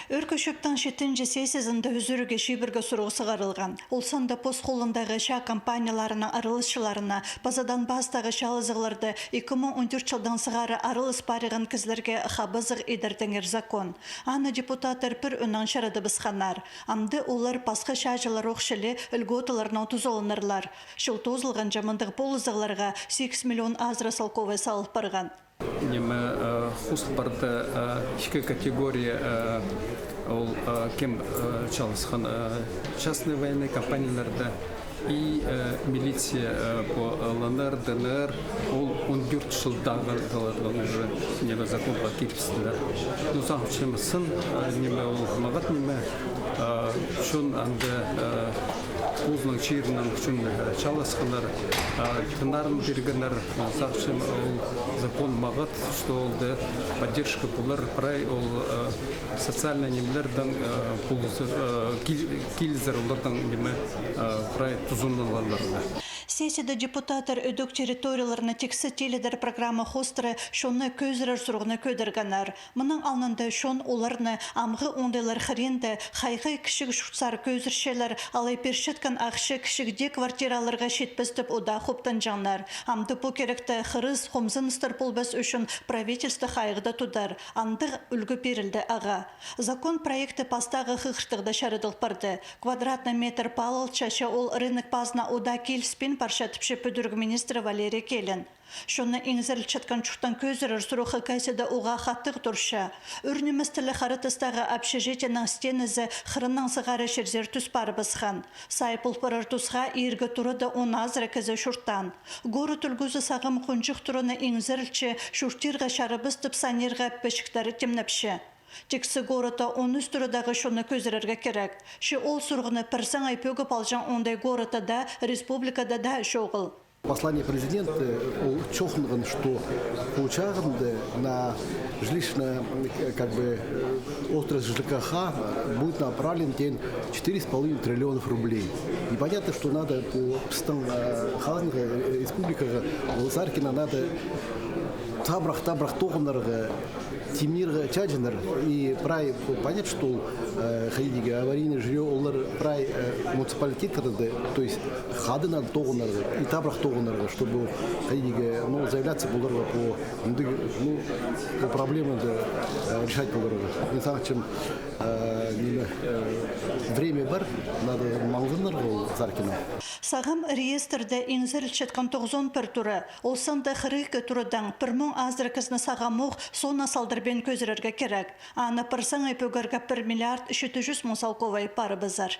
Өркөшөктің 7-ші сессиясында үзүрүгө шибирге суроо сыгарылган. Ол санда пост колундагы ша компанияларының арылышчыларына базадан бастагы шалызыгларды 2014 жылдан сыгары арылыс барыгын кизлерге хабызык идердеңер закон. Аны депутаттар пир өнөн шарады бысханар. Амды олар пасха шажылар окшылы үлготаларына тузолнарлар. Шыл тозылган жамандык полузыгларга 8 миллион азра салковый салып барган. Неме хустбарда iki категория ол кем çalışkan частные военные компанияларда и милиция по ЛНР, ДНР ол 14 жылдағы уже неме законға келіпсіздер. Ну сағын сын неме ол мағат неме шын анды Узның чирінің үшін чаласқандар, тынарын бергендар, сақшым ол закон мағат, что олды поддержка бұлар, прай ол социальный немлердің келізер олардың неме прай тұзынлаларында. Сессияда депутаттар өдік территорияларына тексі теледер программа хостыры шоны көзірер сұрғыны көдіргенер. Мұның алнында шон оларны амғы ондайлар хренді хайғай кішік шутсар көзіршелер алай першеткан ақшы кішігде квартираларға шетпістіп ода хоптан жанар. Амды по керекті қырыз қомзын старполбас үшін правительство хайғыда тудар. Андық үлгі берілді аға. Закон проекты пастағы қықыртығда шарыдыл барды. Квадратный метр палыл чаша ол рынок базына ода келіспен паршатыпшы пөдіргі министрі Валерий Келін. Шоны еңзіріл чаткан чуқтан көзірір сұрухы кәседі оға қаттық тұрша. Үрнімістілі қарытыстағы общежитияның стенізі қырынның сығары шерзер түс бары бысқан. Сайып ұлпырыр тұсға ергі тұрыды он азыры кізі шұрттан. Горы түлгізі сағым құнжық тұрыны еңзірілчі шұртирға шары быстып санерға пешіктері темнапшы. Тексі горыта 13 тұрыдағы шоны көзірерге керек. Ши ол сұрғыны пірсің айпөгі палжан ондай горыта да, республикада да шоғыл. Послание президента чохнуган, что получаем на жилищное отрасль ЖКХ будет направлен 4,5 триллионов рублей. И понятно, что надо по республика Лазаркина надо табрах тоғынарға Тимир Чаджинер и прай понять, что аварийный жилье олар прай муниципалитеты, то есть хады надо тоғынарға и табрах тоғынарға, чтобы заявляться буларға по проблемам решать буларға. Не знаю, чем время бар, надо маңғынарға Заркина. Сағым реестрді еңзіріл чаткан 91 туры, олсында қырық турыдан 1000 азыркызны сағамуқ сона салдырбен көзірерге керек. Аны пырсың айпөгерге 1 миллиард 300 мың салковай пары бізар.